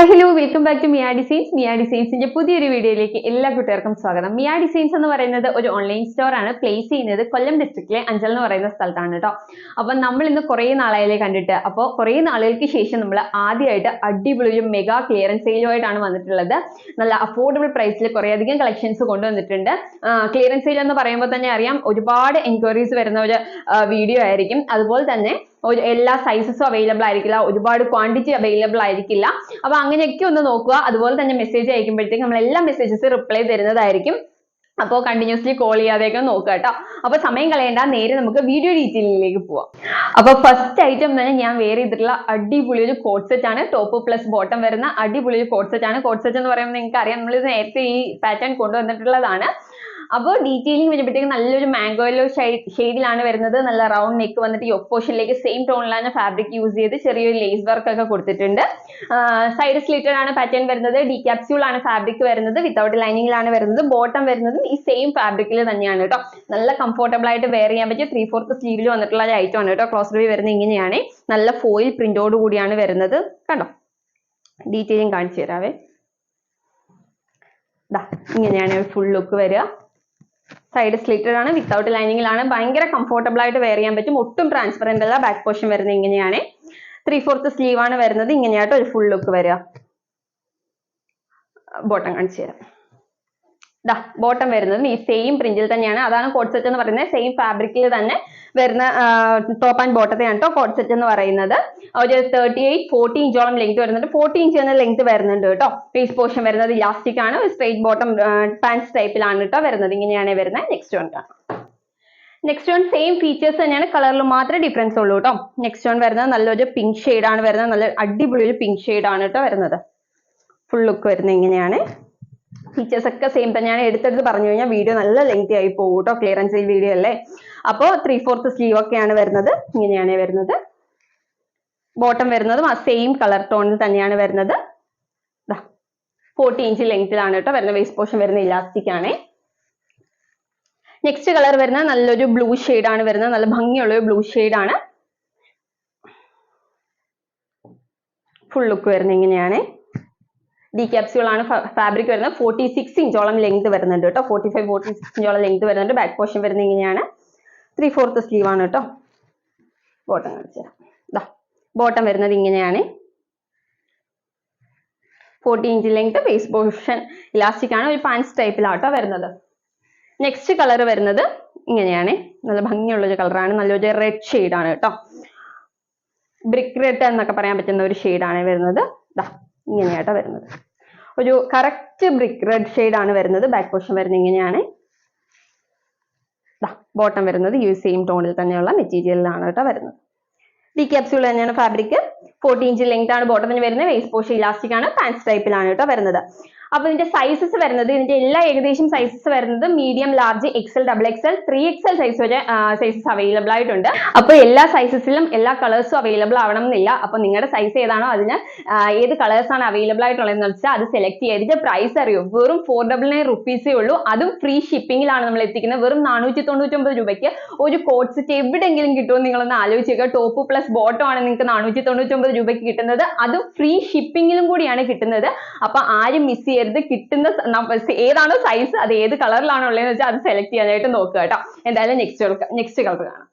Hi hello welcome back to Mia designs. Mia ഡിസൈൻസിന്റെ പുതിയൊരു വീഡിയോയിലേക്ക് എല്ലാ കൂട്ടുകാർക്കും സ്വാഗതം. മിയ ഡിസൈൻസ് എന്ന് പറയുന്നത് ഒരു ഓൺലൈൻ സ്റ്റോർ ആണ്. പ്ലേസ് ചെയ്യുന്നത് കൊല്ലം ഡിസ്ട്രിക്റ്റിലെ അഞ്ചൽ എന്ന് പറയുന്ന സ്ഥലത്താണ് കേട്ടോ. അപ്പൊ നമ്മൾ ഇന്ന് കുറേ നാളായാലേ കണ്ടിട്ട്, അപ്പോൾ കുറേ നാളുകൾക്ക് ശേഷം നമ്മൾ ആദ്യമായിട്ട് അടിപൊളി ഒരു മെഗാ ക്ലിയറൻസ് സെയിലുമായിട്ടാണ് വന്നിട്ടുള്ളത്. നല്ല അഫോർഡബിൾ പ്രൈസിൽ കുറേയധികം കളക്ഷൻസ് കൊണ്ടുവന്നിട്ടുണ്ട്. ക്ലിയറൻസ് സെയിൽ എന്ന് പറയുമ്പോൾ തന്നെ അറിയാം, ഒരുപാട് എൻക്വയറീസ് വരുന്ന ഒരു വീഡിയോ ആയിരിക്കും. അതുപോലെ തന്നെ എല്ലാ സൈസസും അവൈലബിൾ ആയിരിക്കില്ല, ഒരുപാട് ക്വാണ്ടിറ്റി അവൈലബിൾ ആയിരിക്കില്ല. അപ്പൊ അങ്ങനെയൊക്കെ ഒന്ന് നോക്കുക. അതുപോലെ തന്നെ മെസ്സേജ് അയക്കുമ്പോഴത്തേക്കും നമ്മൾ എല്ലാ മെസ്സേജസ് റിപ്ലൈ തരുന്നതായിരിക്കും. അപ്പോൾ കണ്ടിന്യൂസ്ലി കോൾ ചെയ്യാതെയൊക്കെ നോക്കുക കേട്ടോ. അപ്പൊ സമയം കളയേണ്ട, നേരെ നമുക്ക് വീഡിയോ ഡീറ്റെയിലിംഗിലേക്ക് പോവാം. അപ്പൊ ഫസ്റ്റ് ഐറ്റം തന്നെ ഞാൻ വെയർ ചെയ്തിട്ടുള്ള അടിപൊളി ഒരു കോട്ട് സെറ്റ് ആണ്. ടോപ്പ് പ്ലസ് ബോട്ടം വരുന്ന അടിപൊളി ഒരു കോട്ട് സെറ്റ് ആണ്. കോട്ട് സെറ്റ് എന്ന് പറയുമ്പോൾ നിങ്ങൾക്ക് അറിയാം, നമ്മൾ നേരത്തെ ഈ പാറ്റേൺ കൊണ്ടുവന്നിട്ടുള്ളതാണ്. അപ്പോൾ ഡീറ്റെയിലിംഗ് വരുമ്പോഴത്തേക്ക് നല്ലൊരു മാംഗോ യെല്ലോ ഷെയ്ഡിലാണ് വരുന്നത്. നല്ല റൗണ്ട് നെക്ക് വന്നിട്ട് യോക്ക് പോർഷനിലേക്ക് സെയിം ടോണിലാണ് ഫാബ്രിക് യൂസ് ചെയ്ത് ചെറിയൊരു ലേസ് വർക്ക് ഒക്കെ കൊടുത്തിട്ടുണ്ട്. സൈഡ് സ്ലിറ്റഡ് ആണ് പാറ്റേൺ വരുന്നത്. ഡി ക്യാപ്സ്യൂൾ ആണ് ഫാബ്രിക് വരുന്നത്. വിത്തൗട്ട് ലൈനിങ്ങിലാണ് വരുന്നത്. ബോട്ടം വരുന്നത് ഈ സെയിം ഫാബ്രിക്കിൽ തന്നെയാണ് കേട്ടോ. നല്ല കംഫർട്ടബിൾ ആയിട്ട് വെയർ ചെയ്യാൻ പറ്റിയ 3/4 സ്ലീവിൽ വന്നിട്ടുള്ള ഒരു ഐറ്റം ആണ് കേട്ടോ. ക്രോസ് ബി വരുന്നത് ഇങ്ങനെയാണ്. നല്ല ഫോയിൽ പ്രിന്റോട് കൂടിയാണ് വരുന്നത്. കണ്ടോ, ഡീറ്റെയിലിംഗ് കാണിച്ചു തരാവേ. ഇങ്ങനെയാണ് ഫുൾ ലുക്ക് വരിക. സൈഡ് സ്ലിറ്റഡ് ആണ്, വിത്തൗട്ട് ലൈനിങ്ങിലാണ്. ഭയങ്കര കംഫർട്ടബിൾ ആയിട്ട് വെയർ ചെയ്യാൻ പറ്റും. ഒട്ടും ട്രാൻസ്പെറന്റ് അല്ല. ബാക്ക് പോർഷൻ വരുന്നത് ഇങ്ങനെയാണ്. 3/4 സ്ലീവ് ആണ് വരുന്നത്. ഇങ്ങനെയായിട്ട് ഒരു ഫുൾ ലുക്ക് വരിക. ബോട്ടം കാണിച്ചു തരാം. ബോട്ടം വരുന്നത് ഈ സെയിം പ്രിന്റിൽ തന്നെയാണ്. അതാണ് കോട്ട് സെറ്റ് എന്ന് പറയുന്നത്. സെയിം ഫാബ്രിക്കിൽ തന്നെ വരുന്ന ടോപ്പ് ആൻഡ് ബോട്ടത്തെയാണ് കേട്ടോ കോട്ട് സെറ്റ് എന്ന് പറയുന്നത്. ഒരു 38-40 ഇഞ്ചോളം ലെങ്ത് വരുന്നുണ്ട്. 40 ഇഞ്ച് എന്ന ലെങ്ത് വരുന്നുണ്ട് കേട്ടോ. ഫേസ് പോർഷൻ വരുന്നത് ഇലാസ്റ്റിക് ആണ്. സ്ട്രൈറ്റ് ബോട്ടം പാൻസ് ടൈപ്പിലാണ് കേട്ടോ വരുന്നത്. ഇങ്ങനെയാണ് വരുന്നത്. നെക്സ്റ്റ് വൺ കാണാം. നെക്സ്റ്റ് വൺ സെയിം ഫീച്ചേഴ്സ് തന്നെയാണ്, കളറിൽ മാത്രമേ ഡിഫറൻസ് ഉള്ളൂ കേട്ടോ. നെക്സ്റ്റ് വൺ വരുന്നത് നല്ലൊരു പിങ്ക് ഷെയ്ഡ് ആണ് വരുന്നത്. നല്ല അടിപൊളി ഒരു പിങ്ക് ഷെയ്ഡ് ആണ് കേട്ടോ വരുന്നത്. ഫുൾ ലുക്ക് വരുന്നത് ഇങ്ങനെയാണ്. ഫീച്ചേഴ്സ് ഒക്കെ സെയിം തന്നെയാണ്. എടുത്തെടുത്ത് പറഞ്ഞു കഴിഞ്ഞാൽ വീഡിയോ നല്ല ലെങ്തി ആയി പോകും കേട്ടോ. ക്ലിയറൻസ് സെയിൽ വീഡിയോ അല്ലേ. അപ്പോൾ 3/4 സ്ലീവ് ഒക്കെയാണ് വരുന്നത്. ഇങ്ങനെയാണ് വരുന്നത്. ബോട്ടം വരുന്നതും ആ സെയിം കളർ ടോണിൽ തന്നെയാണ് വരുന്നത്. 40 ഇഞ്ച് ലെങ്തിലാണ് കേട്ടോ വരുന്നത്. വേസ്റ്റ് പോർഷൻ വരുന്ന ഇലാസ്റ്റിക് ആണ്. നെക്സ്റ്റ് കളർ വരുന്നത് നല്ലൊരു ബ്ലൂ ഷെയ്ഡ് ആണ് വരുന്നത്. നല്ല ഭംഗിയുള്ള ഒരു ബ്ലൂ ഷെയ്ഡ് ആണ്. ഫുൾ ലുക്ക് വരുന്നത് ഇങ്ങനെയാണ്. ഡി ക്യാപ്സ്യൂൾ ആണ് ഫാബ്രിക് വരുന്നത്. 46 ഇഞ്ചോളം ലെങ്ത് വരുന്നുണ്ട് കേട്ടോ. 45-46 ഇഞ്ചോളം ലെങ്ത് വരുന്നുണ്ട്. ബാക്ക് പോർഷൻ വരുന്നത് ഇങ്ങനെയാണ്. 3/4 സ്ലീവ് ആണ് കേട്ടോ. ബോട്ടം കാണിച്ചു തരാം. ബോട്ടം വരുന്നത് ഇങ്ങനെയാണ്. 40 inch length. Face portion elastic ആണ്. ഒരു പാൻസ് ടൈപ്പിലാട്ടോ വരുന്നത്. നെക്സ്റ്റ് കളർ വരുന്നത് ഇങ്ങനെയാണ്. നല്ല ഭംഗിയുള്ളൊരു കളറാണ്. നല്ലൊരു റെഡ് ഷെയ്ഡ് ആണ് കേട്ടോ. ബ്രിക്ക് റെഡ് എന്നൊക്കെ പറയാൻ പറ്റുന്ന ഒരു ഷെയ്ഡാണ് വരുന്നത്. ഇങ്ങനെയാട്ടോ വരുന്നത്. ഒരു കറക്റ്റ് ബ്രിക്ക് റെഡ് ഷെയ്ഡ് ആണ് വരുന്നത്. ബാക്ക് പോർഷൻ വരുന്നത് ഇങ്ങനെയാണ്. ബോട്ടം വരുന്നത് ഈ സെയിം ടോണിൽ തന്നെയുള്ള മെറ്റീരിയലിലാണ് കേട്ടോ വരുന്നത്. ഡി ക്യാപ്സ്യൂൾ തന്നെയാണ് ഫാബ്രിക്. 40 ഇഞ്ച് ലെങ്ത് ആണ് ബോട്ടത്തിന് വരുന്നത്. വേസ്റ്റ് പോർഷൻ ഇലാസ്റ്റിക് ആണ്. പാൻസ് ടൈപ്പിലാണ് കേട്ടോ വരുന്നത്. അപ്പൊ ഇതിന്റെ സൈസസ് വരുന്നത്, ഇതിന്റെ എല്ലാ ഏകദേശം സൈസസ് വരുന്നത് medium, large, XL, XXL, 3XL size വരെ സൈസസ് അവൈലബിൾ ആയിട്ടുണ്ട്. അപ്പൊ എല്ലാ സൈസസിലും എല്ലാ കളേഴ്സും അവൈലബിൾ ആവണം എന്നില്ല. അപ്പൊ നിങ്ങളുടെ സൈസ് ഏതാണോ അതിന് ഏത് കളേഴ്സ് ആണ് അവൈലബിൾ ആയിട്ടുള്ളതെന്ന് വെച്ചാൽ അത് സെലക്ട് ചെയ്തിട്ട് പ്രൈസ് അറിയോ, വെറും 499 റുപ്പീസേ ഉള്ളൂ. അതും ഫ്രീ ഷിപ്പിംഗിലാണ് നമ്മൾ എത്തിക്കുന്നത്. വെറും 499 രൂപയ്ക്ക് ഒരു കോട്ട് സെറ്റ് എവിടെയെങ്കിലും കിട്ടുമെന്ന് നിങ്ങളൊന്ന് ആലോചിക്കുക. ടോപ്പ് പ്ലസ് ബോട്ടം ആണ് നിങ്ങൾക്ക് 499 രൂപയ്ക്ക് കിട്ടുന്നത്. അതും ഫ്രീ ഷിപ്പിംഗിലും കൂടിയാണ് കിട്ടുന്നത്. അപ്പൊ ആരും മിസ് ചെയ്യരുത്. കിട്ടുന്ന ഏതാണോ സൈസ്, അത് ഏത് കളറിലാണോ ഉള്ളതെന്ന് വെച്ചാൽ അത് സെലക്ട് ചെയ്യാനായിട്ട് നോക്കുക കേട്ടോ. എന്തായാലും നെക്സ്റ്റ് കളർ കാണാം.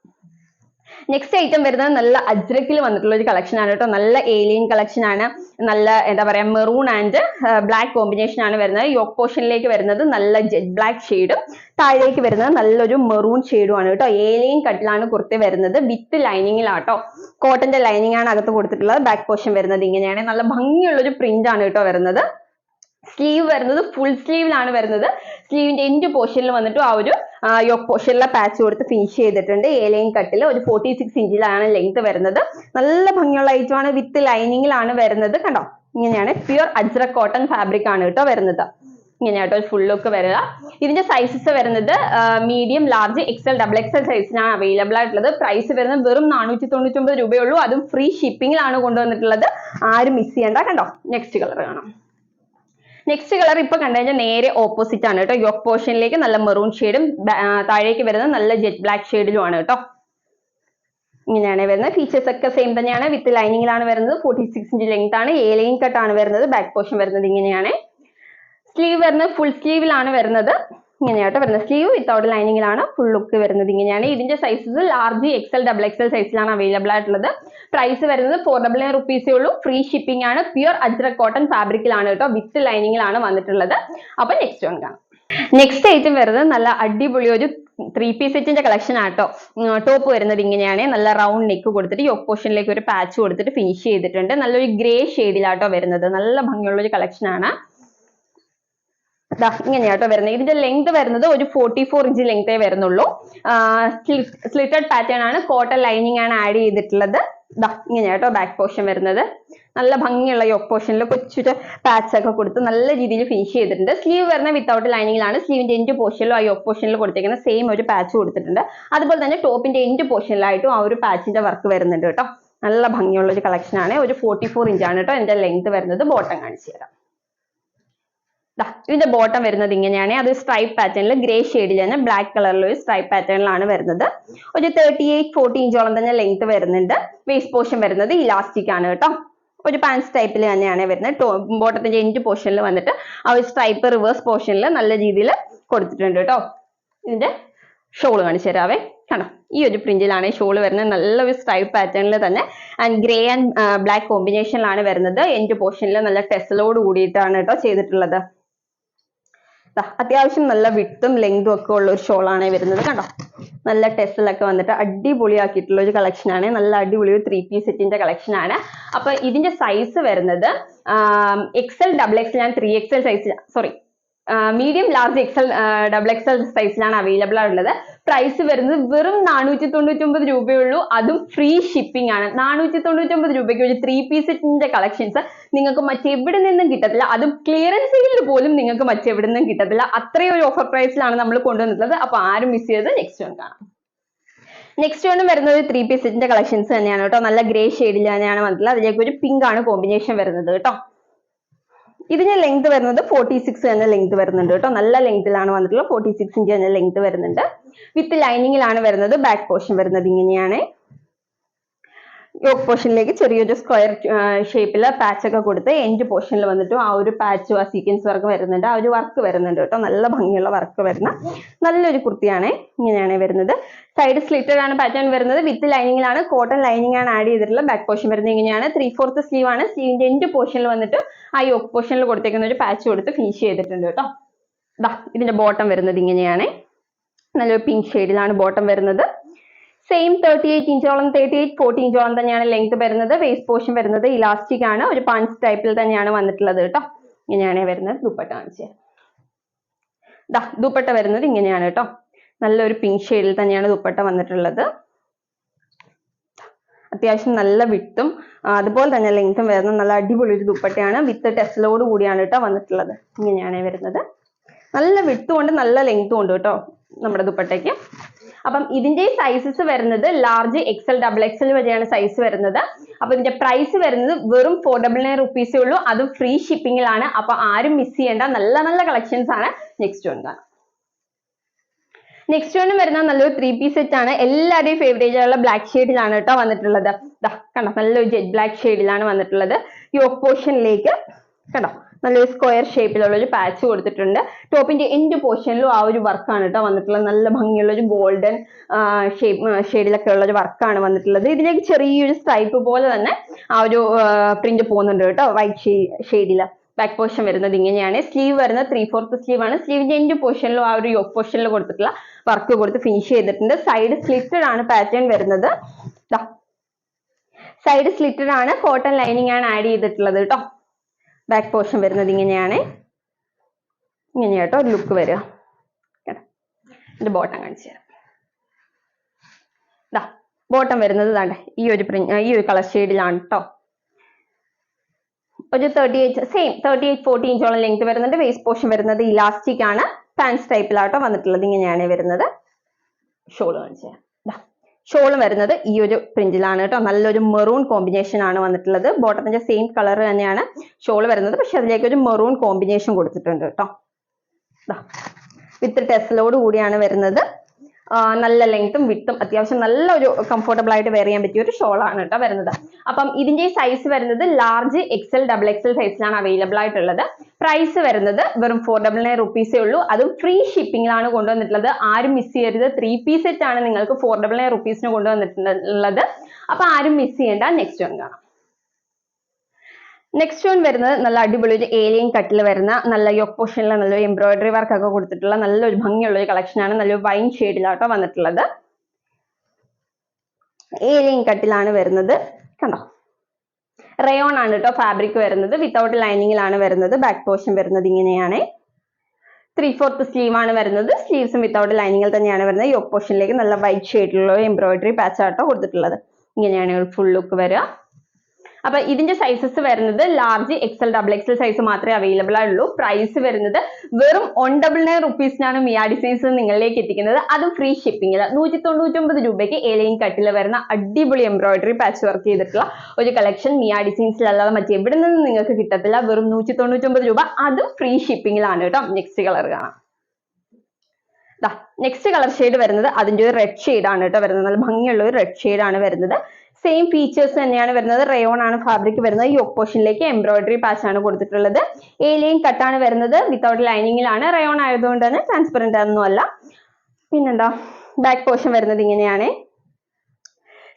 നെക്സ്റ്റ് ഐറ്റം വരുന്നത് നല്ല അജ്രക്കിൽ വന്നിട്ടുള്ള ഒരു കളക്ഷൻ ആണ് കേട്ടോ. നല്ല ഏലിയൻ കളക്ഷൻ ആണ്. നല്ല എന്താ പറയാ, മെറൂൺ ആൻഡ് ബ്ലാക്ക് കോമ്പിനേഷൻ ആണ് വരുന്നത്. യോക്ക് പോർഷനിലേക്ക് വരുന്നത് നല്ല ജെറ്റ് ബ്ലാക്ക് ഷെയ്ഡും താഴേക്ക് വരുന്നത് നല്ലൊരു മെറൂൺ ഷെയ്ഡും ആണ് കേട്ടോ. ഏലിയൻ കട്ടിലാണ് കുർത്തി വരുന്നത്. വിത്ത് ലൈനിങ്ങിലാട്ടോ. കോട്ടന്റെ ലൈനിങ് ആണ് അകത്ത് കൊടുത്തിട്ടുള്ളത്. ബാക്ക് പോർഷൻ വരുന്നത് ഇങ്ങനെയാണ്. നല്ല ഭംഗിയുള്ള ഒരു പ്രിന്റ് ആണ് കേട്ടോ വരുന്നത്. സ്ലീവ് വരുന്നത് ഫുൾ സ്ലീവിലാണ് വരുന്നത്. സ്ലീവിന്റെ എൻഡ് പോർഷനിൽ വന്നിട്ട് ആ ഒരു യോക്ക് പോർഷനിലെ പാച്ച് കൊടുത്ത് ഫിനിഷ് ചെയ്തിട്ടുണ്ട്. ലൈൻ കട്ടിൽ ഒരു 46 ഇഞ്ചിലാണ് ലെങ്ത് വരുന്നത്. നല്ല ഭംഗിയുള്ള ഐറ്റം ആണ്. വിത്ത് ലൈനിങ്ങിലാണ് വരുന്നത്. കണ്ടോ, ഇങ്ങനെയാണ്. പ്യുർ അജ്രക് കോട്ടൺ ഫാബ്രിക് ആണ് കേട്ടോ വരുന്നത്. ഇങ്ങനെയാട്ടോ ഫുൾ ലുക്ക് വരിക. ഇതിന്റെ സൈസസ് വരുന്നത് മീഡിയം, ലാർജ്, XL, XXL സൈസിനാണ് അവൈലബിൾ ആയിട്ടുള്ളത്. പ്രൈസ് വരുന്നത് വെറും 499 രൂപയുള്ളൂ. അതും ഫ്രീ ഷിപ്പിംഗിലാണ് കൊണ്ടുവന്നിട്ടുള്ളത്. ആരും മിസ് ചെയ്യണ്ട. കണ്ടോ, നെക്സ്റ്റ് കളർ കാണാം. നെക്സ്റ്റ് കളർ ഇപ്പൊ കണ്ടുകഴിഞ്ഞാൽ നേരെ ഓപ്പോസിറ്റ് ആണ് കേട്ടോ. യോക്ക് പോർഷനിലേക്ക് നല്ല മെറൂൺ ഷെയ്ഡും താഴേക്ക് വരുന്നത് നല്ല ജെറ്റ് ബ്ലാക്ക് ഷെയ്ഡിലും ആണ് കേട്ടോ. ഇങ്ങനെയാണ് വരുന്നത്. ഫീച്ചേഴ്സ് ഒക്കെ സെയിം തന്നെയാണ്. വിത്ത് ലൈനിങ്ങിലാണ് വരുന്നത്. 46 ഇഞ്ച് ലെങ്ത് ആണ്. എ ലൈൻ കട്ട് ആണ് വരുന്നത്. ബാക്ക് പോർഷൻ വരുന്നത് ഇങ്ങനെയാണ്. സ്ലീവ് വരുന്നത് ഫുൾ സ്ലീവിലാണ് വരുന്നത്. ഇങ്ങനെയായിട്ട് വരുന്നത്. സ്ലീവ് വിത്തൗട്ട് ലൈനിങ്ങിലാണ് ഫുൾ ലുക്ക് വരുന്നത് ഇങ്ങനെയാണ്. ഇതിന്റെ sizes large, XL, double XL സൈസിലാണ് അവൈലബിൾ ആയിട്ടുള്ളത്. പ്രൈസ് വരുന്നത് 499 റുപ്പീസേ ഉള്ളൂ. ഫ്രീ ഷിപ്പിംഗ് ആണ്. പ്യുർ അജ്രക് കോട്ടൺ ഫാബ്രിക്കിലാണ് കേട്ടോ. വിത്ത് ലൈനിങ്ങിലാണ് വന്നിട്ടുള്ളത്. അപ്പൊ നെക്സ്റ്റ് വൺ കാണാം. നെക്സ്റ്റ് ഐറ്റം വരുന്നത് നല്ല അടിപൊളി ഒരു 3 പീസ് സെറ്റിന്റെ കളക്ഷൻ ആട്ടോ. ടോപ്പ് വരുന്നത് ഇങ്ങനെയാണ്. നല്ല റൗണ്ട് നെക്ക് കൊടുത്തിട്ട് യോക്ക് പോർഷനിലേക്ക് ഒരു പാച്ച് കൊടുത്തിട്ട് ഫിനിഷ് ചെയ്തിട്ടുണ്ട്. നല്ലൊരു ഗ്രേ ഷെയ്ഡിലാട്ടോ വരുന്നത്. നല്ല ഭംഗിയുള്ള ഒരു കളക്ഷൻ ആണ്. ഇങ്ങനെയാട്ടോ വരുന്നത്. ഇതിന്റെ ലെങ്ത് വരുന്നത് ഒരു 44 ഇഞ്ച് ലെങ്തേ വരുന്നുള്ളൂ. സ്ലിറ്റഡ് പാറ്റേൺ ആണ്. കോട്ടൺ ലൈനിങ് ആണ് ആഡ് ചെയ്തിട്ടുള്ളത്. ഇങ്ങനെയാട്ടോ ബാക്ക് പോർഷൻ വരുന്നത്. നല്ല ഭംഗിയുള്ള യോക്ക് പോർഷനിൽ കൊച്ചു പാച്ച് ഒക്കെ കൊടുത്ത് നല്ല രീതിയിൽ ഫിനിഷ് ചെയ്തിട്ടുണ്ട്. സ്ലീവ് വരുന്ന വിത്തൗട്ട് ലൈനിങ്ങിലാണ്. സ്ലീവിന്റെ എൻഡ് പോർഷനിലും ആ യോക്ക് പോർഷനിൽ കൊടുത്തേക്കുന്ന സെയിം ഒരു പാച്ച് കൊടുത്തിട്ടുണ്ട്. അതുപോലെ തന്നെ ടോപ്പിന്റെ എൻഡ് പോർഷനിലായിട്ടും ആ ഒരു പാച്ചിന്റെ വർക്ക് വരുന്നുണ്ട് കേട്ടോ. നല്ല ഭംഗിയുള്ള ഒരു കളക്ഷൻ ആണ്. ഒരു 44 ഇഞ്ചാണ് കേട്ടോ ഇതിന്റെ ലെങ്ത് വരുന്നത്. ബോട്ടം കാണിച്ചു തരാം. ഇതിന്റെ ബോട്ടം വരുന്നത് ഇങ്ങനെയാണ്. അത് സ്ട്രൈപ്പ് പാറ്റേണിൽ ഗ്രേ ഷെയ്ഡിൽ തന്നെ ബ്ലാക്ക് കളറിൽ ഒരു സ്ട്രൈപ്പ് പാറ്റേണിലാണ് വരുന്നത്. ഒരു 38-40 ഇഞ്ചോളം തന്നെ ലെങ്ത് വരുന്നുണ്ട്. വേസ്റ്റ് പോർഷൻ വരുന്നത് ഇലാസ്റ്റിക് ആണ് കേട്ടോ. ഒരു പാൻസ് ടൈപ്പിൽ തന്നെയാണ് വരുന്നത്. ബോട്ടത്തിന്റെ എൻഡ് പോർഷനിൽ വന്നിട്ട് ആ ഒരു സ്ട്രൈപ്പ് റിവേഴ്സ് പോർഷനിൽ നല്ല രീതിയിൽ കൊടുത്തിട്ടുണ്ട് കേട്ടോ. ഇതിന്റെ ഷോള് കാണിച്ചു തരാവേ. കണ്ടോ, ഈ ഒരു പ്രിന്റിലാണ് ഷോള് വരുന്നത്. നല്ലൊരു സ്ട്രൈപ്പ് പാറ്റേണിൽ തന്നെ ഗ്രേ ആൻഡ് ബ്ലാക്ക് കോമ്പിനേഷനിലാണ് വരുന്നത്. എൻഡ് പോർഷനിൽ നല്ല ടെസലോട് കൂടിയിട്ടാണ് കേട്ടോ ചെയ്തിട്ടുള്ളത്. അത്യാവശ്യം നല്ല വിട്ടും ലെങ്തും ഒക്കെ ഉള്ള ഒരു ഷോളാണ് വരുന്നത്. കണ്ടോ, നല്ല ടെസലൊക്കെ വന്നിട്ട് അടിപൊളിയാക്കിയിട്ടുള്ള ഒരു കളക്ഷൻ ആണ്. നല്ല അടിപൊളി ഒരു 3 പീസ് സെറ്റിന്റെ കളക്ഷൻ ആണ്. അപ്പൊ ഇതിന്റെ സൈസ് വരുന്നത് XL, double XL and 3XL size, sorry medium, large, XL, double XL സൈസിലാണ് അവൈലബിൾ ആയിട്ടുള്ളത്. പ്രൈസ് വരുന്നത് വെറും 499 രൂപയുള്ളൂ. അതും ഫ്രീ ഷിപ്പിംഗ് ആണ്. 499 രൂപയ്ക്ക് ഒരു 3 പീസ് സെറ്റിന്റെ കളക്ഷൻസ് നിങ്ങൾക്ക് മറ്റെവിടെ നിന്നും കിട്ടത്തില്ല. അതും ക്ലിയറൻസ് സെയിലിൽ പോലും നിങ്ങൾക്ക് മറ്റെവിടെ നിന്നും കിട്ടത്തില്ല. അത്രയും ഒരു ഓഫർ പ്രൈസിലാണ് നമ്മൾ കൊണ്ടുവന്നിട്ടുള്ളത്. അപ്പൊ ആരും മിസ് ചെയ്ത് നെക്സ്റ്റ് വൺ കാണാം. നെക്സ്റ്റ് വൺ വരുന്നത് ഒരു 3 പീസ് സെറ്റിന്റെ കളക്ഷൻസ് തന്നെയാണ് കേട്ടോ. നല്ല ഗ്രേ ഷെയ്ഡിൽ തന്നെയാണ് വന്നിട്ടുള്ളത്. അതിലേക്ക് ഒരു പിങ്ക് ആണ് കോമ്പിനേഷൻ വരുന്നത് കേട്ടോ. ഇതിന്റെ ലെങ്ത് വരുന്നത് 46 എന്ന ലെങ്ത് വരുന്നുണ്ട് കേട്ടോ. നല്ല ലെങ്തിലാണ് വന്നിട്ടുള്ളത്. 46 ഇഞ്ച് എന്ന ലെങ്ത് വരുന്നുണ്ട്. വിത്ത് ലൈനിങ്ങിലാണ് വരുന്നത്. ബാക്ക് പോർഷൻ വരുന്നത് ഇങ്ങനെയാണ്. യോക്ക് പോർഷനിലേക്ക് ചെറിയൊരു സ്ക്വയർ ഷേപ്പില് പാച്ച് ഒക്കെ കൊടുത്ത് എൻഡ് പോർഷനിൽ വന്നിട്ട് ആ ഒരു പാച്ച്, ആ സീക്വൻസ് വർക്ക് വരുന്നുണ്ട്. ആ ഒരു വർക്ക് വരുന്നുണ്ട് കേട്ടോ. നല്ല ഭംഗിയുള്ള വർക്ക് വരുന്ന നല്ലൊരു കുർത്തിയാണ്. ഇങ്ങനെയാണ് വരുന്നത്. സൈഡ് സ്ലിറ്റഡ് ആണ് പാറ്റേൺ വരുന്നത്. വിത്ത് ലൈനിങ്ങിലാണ്. കോട്ടൺ ലൈനിങ് ആണ് ആഡ് ചെയ്തിട്ടുള്ളത്. ബാക്ക് പോർഷൻ വരുന്നത് ഇങ്ങനെയാണ്. 3/4 സ്ലീവ് ആണ്. സ്ലീവിന്റെ എൻഡ് പോർഷനിൽ വന്നിട്ട് ആ യോക്ക് പോർഷനിൽ കൊടുത്തേക്കുന്ന ഒരു പാച്ച് കൊടുത്ത് ഫിനിഷ് ചെയ്തിട്ടുണ്ട് കേട്ടോ. ഇതിന്റെ ബോട്ടം വരുന്നത് ഇങ്ങനെയാണ്. നല്ലൊരു പിങ്ക് ഷെയ്ഡിലാണ് ബോട്ടം വരുന്നത്. സെയിം 38 ഇഞ്ചോളം 38-40 ഇഞ്ചോളം തന്നെയാണ് ലെങ്ത് വരുന്നത്. വേസ്റ്റ് പോർഷൻ വരുന്നത് ഇലാസ്റ്റിക് ആണ്. ഒരു പാൻസ് ടൈപ്പിൽ തന്നെയാണ് വന്നിട്ടുള്ളത് കേട്ടോ. ഇങ്ങനെയാണ് വരുന്നത്. ദുപ്പട്ട കാണിച്ചു തരാം. ദുപ്പട്ട വരുന്നത് ഇങ്ങനെയാണ് കേട്ടോ. നല്ലൊരു പിങ്ക് ഷെയ്ഡിൽ തന്നെയാണ് ദുപ്പട്ട വന്നിട്ടുള്ളത്. അത്യാവശ്യം നല്ല വിട്ടും അതുപോലെ തന്നെ ലെങ്തും വരുന്ന നല്ല അടിപൊളി ഒരു ദുപ്പട്ടയാണ്. വിത്ത് ടെസലോട് കൂടിയാണ് കേട്ടോ വന്നിട്ടുള്ളത്. ഇങ്ങനെയാണ് വരുന്നത്. നല്ല വിട്ടും ഉണ്ട്, നല്ല ലെങ്തും ഉണ്ട് കേട്ടോ നമ്മുടെ ദുപ്പട്ടയ്ക്ക്. അപ്പം ഇതിന്റെ സൈസസ് വരുന്നത് ലാർജ്, എക്സൽ, ഡബിൾ എക്സൽ വരെയാണ് സൈസ് വരുന്നത്. അപ്പൊ ഇതിന്റെ പ്രൈസ് വരുന്നത് വെറും 499 റുപ്പീസേ ഉള്ളൂ. അതും ഫ്രീ ഷിപ്പിംഗിലാണ്. അപ്പൊ ആരും മിസ് ചെയ്യേണ്ട നല്ല നല്ല കളക്ഷൻസ് ആണ്. നെക്സ്റ്റ് വൺ കാണാം. നെക്സ്റ്റ് വൺ വരുന്ന നല്ലൊരു 3 പീസ് സെറ്റ് ആണ്. എല്ലാവരുടെയും ഫേവറേറ്റ് ആയുള്ള ബ്ലാക്ക് ഷെയ്ഡിലാണ് കേട്ടോ വന്നിട്ടുള്ളത്. കണ്ടോ, നല്ലൊരു ജെറ്റ് ബ്ലാക്ക് ഷെയ്ഡിലാണ് വന്നിട്ടുള്ളത്. യോക്ക് പോർഷനിലേക്ക് കണ്ടോ നല്ലൊരു സ്ക്വയർ ഷേപ്പിലുള്ള ഒരു പാച്ച് കൊടുത്തിട്ടുണ്ട്. ടോപ്പിന്റെ എൻഡ് പോർഷനിലും ആ ഒരു വർക്കാണ് കേട്ടോ വന്നിട്ടുള്ളത്. നല്ല ഭംഗിയുള്ള ഒരു ഗോൾഡൻ ഷെയ്ഡിലൊക്കെ ഉള്ള ഒരു വർക്കാണ് വന്നിട്ടുള്ളത്. ഇതിലേക്ക് ചെറിയൊരു സ്ട്രൈപ്പ് പോലെ തന്നെ ആ ഒരു പ്രിന്റ് പോകുന്നുണ്ട് കേട്ടോ, വൈറ്റ് ഷെയ്ഡില്. ബാക്ക് പോർഷൻ വരുന്നത് ഇങ്ങനെയാണ്. സ്ലീവ് വരുന്നത് 3/4 സ്ലീവ് ആണ്. സ്ലീവിന്റെ എൻഡ് പോർഷനിലും ആ ഒരു യോക്ക് പോർഷനിൽ കൊടുത്തിട്ടുള്ള വർക്ക് കൊടുത്ത് ഫിനിഷ് ചെയ്തിട്ടുണ്ട്. സൈഡ് സ്ലിറ്റഡ് ആണ് പാറ്റേൺ വരുന്നത്. സൈഡ് സ്ലിറ്റഡ് ആണ്. കോട്ടൺ ലൈനിങ് ആണ് ആഡ് ചെയ്തിട്ടുള്ളത് കേട്ടോ. ബാക്ക് പോർഷൻ വരുന്നത് ഇങ്ങനെയാണ്. ഇങ്ങനെയാട്ടോ ഒരു ലുക്ക് വരിക. ഇതിന്റെ ബോട്ടം കാണിച്ചു തരാം. ബോട്ടം വരുന്നത് ഈ ഒരു കളർ ഷെയ്ഡിലാണ് കേട്ടോ. ഒരു 38-40 ഇഞ്ചോളം ലെങ്ത് വരുന്നുണ്ട്. വേസ്റ്റ് പോർഷൻ വരുന്നത് ഇലാസ്റ്റിക് ആണ്. പാൻസ് ടൈപ്പിലാട്ടോ വന്നിട്ടുള്ളത്. ഇങ്ങനെയാണ് വരുന്നത്. ഷോള് കാണിച്ചു തരാം. ഷോള് വരുന്നത് ഈ ഒരു പ്രിന്റിലാണ് കേട്ടോ. നല്ലൊരു മെറൂൺ കോമ്പിനേഷൻ ആണ് വന്നിട്ടുള്ളത്. ബോട്ടത്തിന്റെ സെയിം കളർ തന്നെയാണ് ഷോള് വരുന്നത്. പക്ഷെ അതിലേക്ക് ഒരു മെറൂൺ കോമ്പിനേഷൻ കൊടുത്തിട്ടുണ്ട് കേട്ടോ. വിത്ത് ടെസലോട് കൂടിയാണ് വരുന്നത്. നല്ല ലെങ്ത്തും വിട്ടും അത്യാവശ്യം നല്ല ഒരു കംഫർട്ടബിൾ ആയിട്ട് വെയർ ചെയ്യാൻ പറ്റിയ ഒരു ഷോൾ ആണ് കേട്ടോ വരുന്നത്. അപ്പം ഇതിന്റെ സൈസ് വരുന്നത് ലാർജ് എക്സൽ ഡബിൾ എക്സൽ സൈസിലാണ് അവൈലബിൾ ആയിട്ടുള്ളത്. പ്രൈസ് വരുന്നത് വെറും 499 റുപ്പീസേ ഉള്ളൂ. അതും ഫ്രീ ഷിപ്പിംഗിലാണ് കൊണ്ടുവന്നിട്ടുള്ളത്. ആരും മിസ് ചെയ്യരുത്. 3 പീസ് സെറ്റ് ആണ് നിങ്ങൾക്ക് 499 റുപ്പീസിന് കൊണ്ടുവന്നിട്ടുള്ളത്. അപ്പൊ ആരും മിസ് ചെയ്യേണ്ട. നെക്സ്റ്റ് വൺ കാണാം. നെക്സ്റ്റ് വൺ വരുന്നത് നല്ല അടിപൊളി ഒരു ഏലിയൻ കട്ടിൽ വരുന്ന നല്ല യോക്ക് പോർഷനിൽ നല്ലൊരു എംബ്രോയിഡറി വർക്ക് ഒക്കെ കൊടുത്തിട്ടുള്ള നല്ലൊരു ഭംഗിയുള്ള ഒരു കളക്ഷൻ ആണ്. നല്ലൊരു വൈൻ ഷെയ്ഡിലാട്ടോ വന്നിട്ടുള്ളത്. ഏലിയൻ കട്ടിലാണ് വരുന്നത്. കണ്ടോ, റയോൺ ആണ് കേട്ടോ ഫാബ്രിക് വരുന്നത്. വിത്തൗട്ട് ലൈനിങ്ങിലാണ് വരുന്നത്. ബാക്ക് പോർഷൻ വരുന്നത് ഇങ്ങനെയാണ്. 3/4 സ്ലീവ് ആണ് വരുന്നത്. സ്ലീവ്സും വിത്തൗട്ട് ലൈനിങ്ങിൽ തന്നെയാണ് വരുന്നത്. യോക്ക് പോർഷനിലേക്ക് നല്ല വൈറ്റ് ഷെയ്ഡിലുള്ള എംബ്രോയിഡറി പാച്ച് ആട്ടോ കൊടുത്തിട്ടുള്ളത്. ഇങ്ങനെയാണ് ഒരു ഫുൾ ലുക്ക് വരിക. അപ്പൊ ഇതിന്റെ സൈസസ് വരുന്നത് large XL double XL size മാത്രമേ അവൈലബിൾ ആയുള്ളൂ. പ്രൈസ് വരുന്നത് വെറും 199 റുപ്പീസിനാണ് മിയ ഡിസൈൻസ് നിങ്ങളിലേക്ക് എത്തിക്കുന്നത്. അതും ഫ്രീ ഷിപ്പിംഗിൽ 199 രൂപയ്ക്ക് ഏലിയൻ കട്ടിൽ വരുന്ന അടിപൊളി എംബ്രോയിഡറി പാച്ച് വർക്ക് ചെയ്തിട്ടുള്ള ഒരു കളക്ഷൻ മിയ ഡിസൈൻസിലല്ലാതെ മറ്റെവിടെ നിന്നും നിങ്ങൾക്ക് കിട്ടത്തില്ല. വെറും 199 രൂപ, അതും ഫ്രീ ഷിപ്പിംഗിലാണ് കേട്ടോ. നെക്സ്റ്റ് കളർ കാണാം. നെക്സ്റ്റ് കളർ ഷെയ്ഡ് വരുന്നത് അതിന്റെ ഒരു റെഡ് ഷെയ്ഡ് ആണ് കേട്ടോ വരുന്നത്. നല്ല ഭംഗിയുള്ള ഒരു റെഡ് ഷെയ്ഡ് ആണ് വരുന്നത്. സെയിം ഫീച്ചേഴ്സ് തന്നെയാണ് വരുന്നത്. റയോൺ ആണ് ഫാബ്രിക് വരുന്നത്. യോക്ക് പോർഷനിലേക്ക് എംബ്രോയിഡറി പാച്ച് ആണ് കൊടുത്തിട്ടുള്ളത്. ഏലിയൻ കട്ടാണ് വരുന്നത്. വിത്തൗട്ട് ലൈനിങ്ങിലാണ്. റയോൺ ആയതുകൊണ്ട് തന്നെ ട്രാൻസ്പെറന്റ് ഒന്നും അല്ല. പിന്നെന്താ, ബാക്ക് പോർഷൻ വരുന്നത് ഇങ്ങനെയാണ്.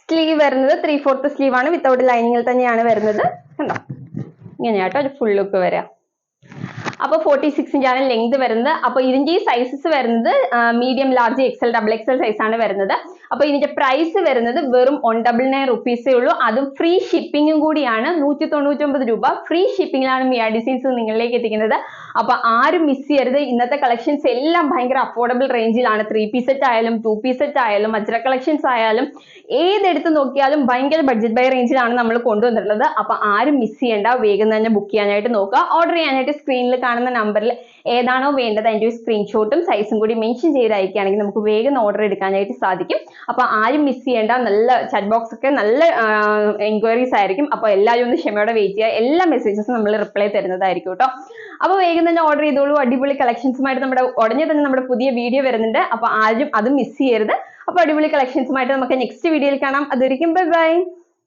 സ്ലീവ് വരുന്നത് 3/4 സ്ലീവ് ആണ്. വിത്തൗട്ട് ലൈനിങ്ങിൽ തന്നെയാണ് വരുന്നത്. കണ്ടോ, ഇങ്ങനെയാട്ടോ ഒരു ഫുൾ ലുക്ക് വരിക. അപ്പൊ 46 ഇഞ്ചാണ് ലെങ്ത് വരുന്നത്. അപ്പൊ ഇതിന്റെ സൈസസ് വരുന്നത് medium large XL double XL size ആണ് വരുന്നത്. അപ്പൊ ഇതിന്റെ പ്രൈസ് വരുന്നത് വെറും 199 റുപ്പീസേ ഉള്ളൂ. അതും ഫ്രീ ഷിപ്പിംഗും കൂടിയാണ്. 199 രൂപ ഫ്രീ ഷിപ്പിംഗിലാണ് മിയ ഡിസൈൻസ് നിങ്ങളിലേക്ക് എത്തിക്കുന്നത്. അപ്പൊ ആരും മിസ് ചെയ്യരുത്. ഇന്നത്തെ കളക്ഷൻസ് എല്ലാം ഭയങ്കര അഫോർഡബിൾ റേഞ്ചിലാണ്. 3 പീസ് സെറ്റ് ആയാലും 2 പീസ് സെറ്റ് ആയാലും അജ്ര കളക്ഷൻസ് ആയാലും ഏതെടുത്ത് നോക്കിയാലും ഭയങ്കര ബഡ്ജറ്റ് ബൈ റേഞ്ചിലാണ് നമ്മൾ കൊണ്ടുവന്നിട്ടുള്ളത്. അപ്പൊ ആരും മിസ് ചെയ്യേണ്ട. വേഗം തന്നെ ബുക്ക് ചെയ്യാനായിട്ട് നോക്കുക. ഓർഡർ ചെയ്യാനായിട്ട് സ്ക്രീനിൽ കാണുന്ന നമ്പറിൽ ഏതാണോ വേണ്ടത് അതിന്റെ ഒരു സ്ക്രീൻഷോട്ടും സൈസും കൂടി മെൻഷൻ ചെയ്ത് അയക്കുകയാണെങ്കിൽ നമുക്ക് വേഗം ഓർഡർ എടുക്കാനായിട്ട് സാധിക്കും. അപ്പൊ ആരും മിസ് ചെയ്യേണ്ട. നല്ല ചാറ്റ് ബോക്സ് ഒക്കെ നല്ല എൻക്വയറീസ് ആയിരിക്കും. അപ്പൊ എല്ലാവരും ഒന്ന് ക്ഷമയോടെ വെയിറ്റ് ചെയ്യുക. എല്ലാ മെസ്സേജസും നമ്മൾ റിപ്ലൈ തരുന്നതായിരിക്കും കേട്ടോ. അപ്പൊ വേഗം തന്നെ ഓർഡർ ചെയ്തോളൂ. അടിപൊളി കളക്ഷൻസുമായിട്ട് ഉടനെ തന്നെ നമ്മുടെ പുതിയ വീഡിയോ വരുന്നുണ്ട്. അപ്പൊ ആരും അത് മിസ് ചെയ്യരുത്. അപ്പൊ അടിപൊളി കളക്ഷൻസുമായിട്ട് നമുക്ക് നെക്സ്റ്റ് വീഡിയോയിൽ കാണാം. അതുവരെയും ബൈ ബൈ.